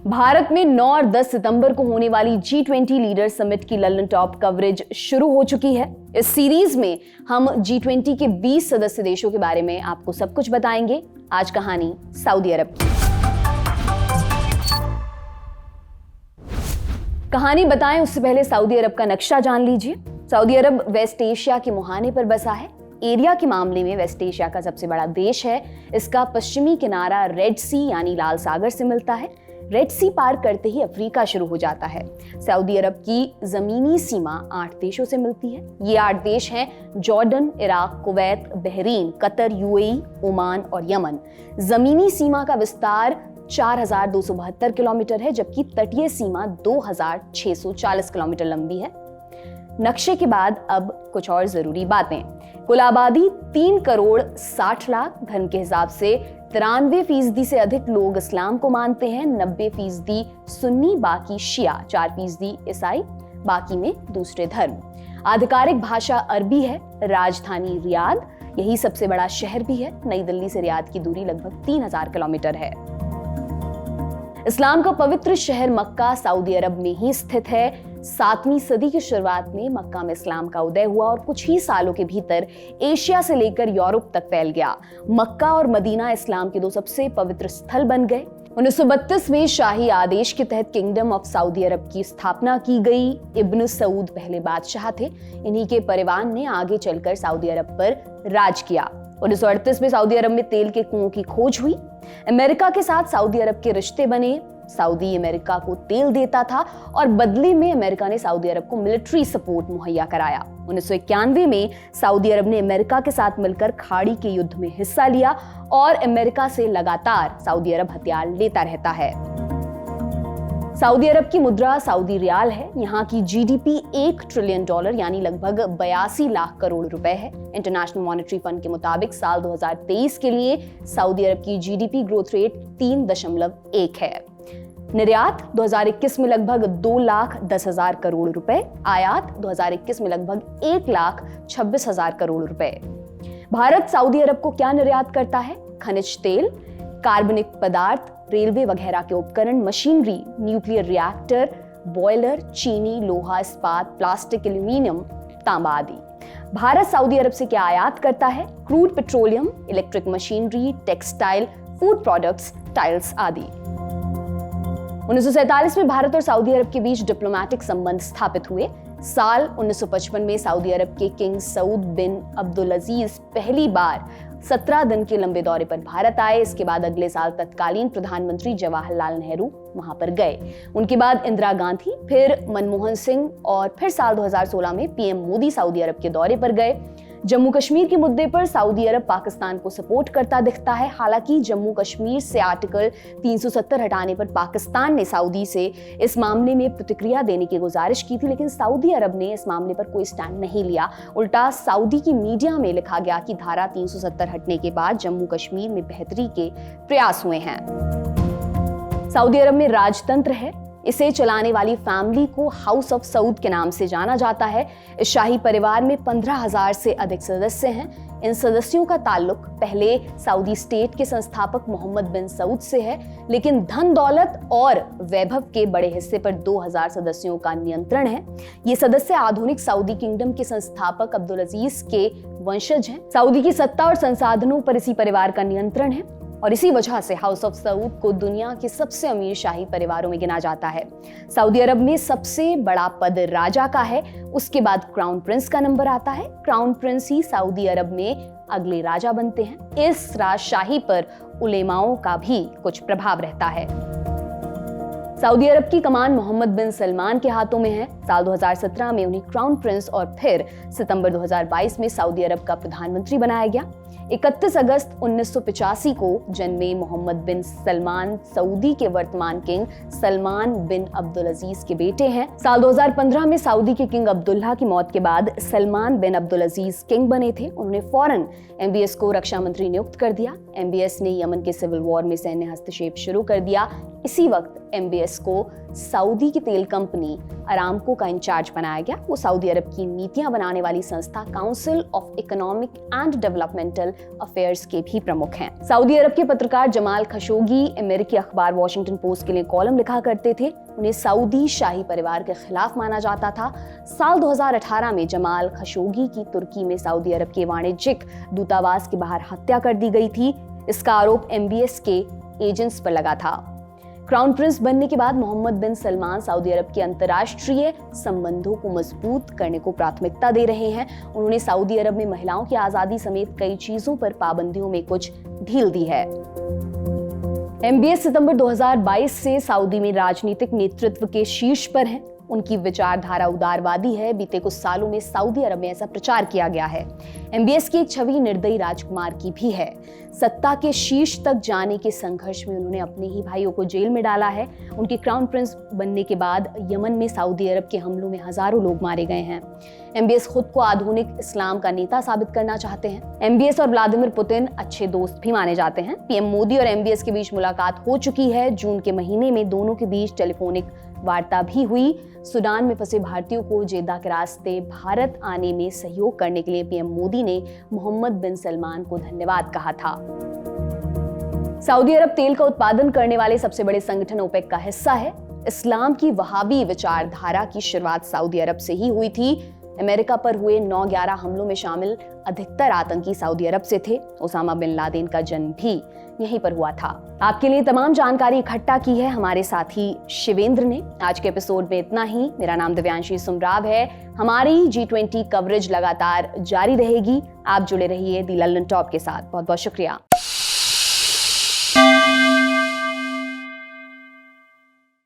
भारत में 9 और 10 सितंबर को होने वाली G20 लीडर समिट की लंदन टॉप कवरेज शुरू हो चुकी है। इस सीरीज में हम G20 के 20 सदस्य देशों के बारे में आपको सब कुछ बताएंगे। आज कहानी सऊदी अरब की। कहानी बताएं उससे पहले सऊदी अरब का नक्शा जान लीजिए। सऊदी अरब वेस्ट एशिया के मुहाने पर बसा है। एरिया के मामले में वेस्ट एशिया का सबसे बड़ा देश है। इसका पश्चिमी किनारा रेड सी यानी लाल सागर से मिलता है। रेड सी पार करते ही अफ्रीका शुरू हो जाता है। सऊदी अरब की जमीनी सीमा 8 देशों से मिलती है। ये 8 देश हैं Jordan, Iraq, Kuwait, Bahrain, Qatar, UAE, Oman और यमन। जमीनी सीमा का विस्तार 4272 किलोमीटर है, जबकि तटीय सीमा 2640 किलोमीटर लंबी है। नक्शे के बाद अब कुछ और जरूरी बातें। कुल आबादी 3 करोड़ 60 लाख। धर्म के हिसाब से 93% से अधिक लोग इस्लाम को मानते हैं। 90% सुन्नी, बाकी शिया, 4% ईसाई, बाकी में दूसरे धर्म। आधिकारिक भाषा अरबी है। राजधानी रियाद, यही सबसे बड़ा शहर भी है। नई दिल्ली से रियाद की दूरी लगभग 3000 किलोमीटर है। इस्लाम का पवित्र शहर मक्का सऊदी अरब में ही स्थित है। 7वीं सदी की शुरुआत में मक्का में इस्लाम का उदय हुआ और कुछ ही सालों के भीतर एशिया से लेकर यूरोप तक फैल गया। मक्का और मदीना इस्लाम के 2 सबसे पवित्र स्थल बन गए। 1932 में शाही आदेश के तहत किंगडम ऑफ सऊदी अरब की स्थापना की गई। इब्न सऊद पहले बादशाह थे। इन्हीं के परिवार ने आगे चलकर सऊदी अरब पर राज किया। 1938 में सऊदी अरब में तेल के कुओं की खोज हुई। अमेरिका के साथ सऊदी अरब के रिश्ते बने। सऊदी अमेरिका को तेल देता था और बदले में अमेरिका ने सऊदी अरब को मिलिट्री सपोर्ट मुहैया कराया। 1991 में सऊदी अरब ने अमेरिका के साथ मिलकर खाड़ी के युद्ध में हिस्सा लिया और अमेरिका से लगातार सऊदी अरब हथियार लेता रहता है। सऊदी अरब की मुद्रा सऊदी रियाल है। यहाँ की जीडीपी $1 ट्रिलियन यानी लगभग 82 लाख करोड़ रुपए है। इंटरनेशनल मॉनेटरी फंड के मुताबिक साल 2023 के लिए सऊदी अरब की जीडीपी ग्रोथ रेट 3.1 है। निर्यात 2021 में लगभग 2,10,000 करोड़ रुपए। आयात 2021 में लगभग 1,26,000 करोड़ रुपए। भारत सऊदी अरब को क्या निर्यात करता है? खनिज तेल, कार्बनिक पदार्थ, रेलवे वगैरह के उपकरण, मशीनरी, न्यूक्लियर रिएक्टर, बॉयलर, चीनी, लोहा, इस्पात, प्लास्टिक, एल्यूमिनियम, तांबा आदि। भारत सऊदी अरब से क्या आयात करता है? Crude petroleum, electric machinery, textile, food products, tiles आदि। 1947 में भारत और सऊदी अरब के बीच डिप्लोमेटिक संबंध स्थापित हुए। साल 1955 में सऊदी अरब के किंग सऊद बिन अब्दुल अजीज पहली बार 17 दिन के लंबे दौरे पर भारत आए। इसके बाद अगले साल तत्कालीन प्रधानमंत्री जवाहरलाल नेहरू वहां पर गए। उनके बाद इंदिरा गांधी, फिर मनमोहन सिंह और फिर साल 2016 में पीएम मोदी सऊदी अरब के दौरे पर गए। जम्मू कश्मीर के मुद्दे पर सऊदी अरब पाकिस्तान को सपोर्ट करता दिखता है। हालांकि जम्मू कश्मीर से आर्टिकल 370 हटाने पर पाकिस्तान ने सऊदी से इस मामले में प्रतिक्रिया देने की गुजारिश की थी, लेकिन सऊदी अरब ने इस मामले पर कोई स्टैंड नहीं लिया। उल्टा सऊदी की मीडिया में लिखा गया कि धारा 370 हटने के बाद जम्मू कश्मीर में बेहतरी के प्रयास हुए हैं। सऊदी अरब में राजतंत्र है। इसे चलाने वाली फैमिली को हाउस ऑफ सऊद के नाम से जाना जाता है। इस शाही परिवार में 15,000 से अधिक सदस्य हैं। इन सदस्यों का ताल्लुक पहले सऊदी स्टेट के संस्थापक मोहम्मद बिन सऊद से है, लेकिन धन दौलत और वैभव के बड़े हिस्से पर 2000 सदस्यों का नियंत्रण है। ये सदस्य आधुनिक सऊदी किंगडम के संस्थापक अब्दुल अजीज के वंशज हैं। सऊदी की सत्ता और संसाधनों पर इसी परिवार का नियंत्रण है और इसी वजह से हाउस ऑफ सऊद को दुनिया के सबसे अमीर शाही परिवारों में गिना जाता है। सऊदी अरब में सबसे बड़ा पद राजा का है, उसके बाद क्राउन प्रिंस का नंबर आता है। क्राउन प्रिंस ही सऊदी अरब में अगले राजा बनते हैं। इस राजशाही पर उलेमाओं का भी कुछ प्रभाव रहता है। सऊदी अरब की कमान मोहम्मद बिन सलमान के हाथों में है। साल 2017 में उन्हें क्राउन प्रिंस और फिर सितंबर 2022 में सऊदी अरब का प्रधानमंत्री बनाया गया। 31 अगस्त 1985 को जन्मे मोहम्मद बिन सलमान सऊदी के वर्तमान किंग सलमान बिन अब्दुल अजीज के बेटे हैं। साल 2015 में सऊदी के किंग अब्दुल्ला की मौत के बाद सलमान बिन अब्दुल अजीज किंग बने थे। उन्होंने फौरन एमबीएस को रक्षा मंत्री नियुक्त कर दिया। एमबीएस ने यमन के सिविल वॉर में सैन्य हस्तक्षेप शुरू कर दिया। इसी वक्त एमबीएस को सऊदी की तेल कंपनी अरामको का इंचार्ज बनाया गया। वो सऊदी अरब की नीतियां बनाने वाली संस्था council of economic and developmental affairs के भी प्रमुख हैं। सऊदी अरब के पत्रकार जमाल खशोगी अमेरिकी अखबार वॉशिंगटन पोस्ट के लिए कॉलम लिखा करते थे। उन्हें सऊदी शाही परिवार के खिलाफ माना जाता था। साल 2018 में जमाल खशोगी की तुर्की में सऊदी अरब के वाणिज्यिक दूतावास के बाहर हत्या कर दी गई थी। इसका आरोप एमबीएस के एजेंट्स पर लगा था। क्राउन प्रिंस बनने के बाद मोहम्मद बिन सलमान सऊदी अरब के अंतर्राष्ट्रीय संबंधों को मजबूत करने को प्राथमिकता दे रहे हैं। उन्होंने सऊदी अरब में महिलाओं की आजादी समेत कई चीजों पर पाबंदियों में कुछ ढील दी है। एमबीएस सितंबर 2022 से सऊदी में राजनीतिक नेतृत्व के शीर्ष पर हैं। उनकी विचारधारा उदारवादी है। बीते कुछ सालों में सऊदी अरब में ऐसा प्रचार किया गया है। एमबीएस की एक छवि निर्दयी राजकुमार की भी है। सत्ता के शीर्ष तक जाने के संघर्ष में उन्होंने अपने ही भाइयों को जेल में डाला है। उनके क्राउन प्रिंस बनने के बाद यमन में सऊदी अरब के हमलों में हजारों लोग मारे गए हैं। एमबीएस खुद को आधुनिक इस्लाम का नेता साबित करना चाहते हैं। एमबीएस और व्लादिमीर पुतिन अच्छे दोस्त भी माने जाते हैं। पीएम मोदी और एमबीएस के बीच मुलाकात हो चुकी है। जून के महीने में दोनों के बीच टेलीफोनिक वार्ता भी हुई। सूडान में फंसे भारतीयों को जेद्दा के रास्ते भारत आने में सहयोग करने के लिए पीएम मोदी ने मोहम्मद बिन सलमान को धन्यवाद कहा था। सऊदी अरब तेल का उत्पादन करने वाले सबसे बड़े संगठन ओपेक का हिस्सा है। इस्लाम की वहाबी विचारधारा की शुरुआत सऊदी अरब से ही हुई थी। अमेरिका पर हुए 9/11 हमलों में शामिल अधिकतर आतंकी सऊदी अरब से थे। ओसामा बिन लादेन का जन्म भी यहीं पर हुआ था। आपके लिए तमाम जानकारी इकट्ठा की है हमारे साथी शिवेंद्र ने। आज के एपिसोड में इतना ही। मेरा नाम दिव्यांशी सुमराव है। हमारी G20 कवरेज लगातार जारी रहेगी। आप जुड़े रहिए दी लंदन टॉप के साथ। बहुत बहुत शुक्रिया।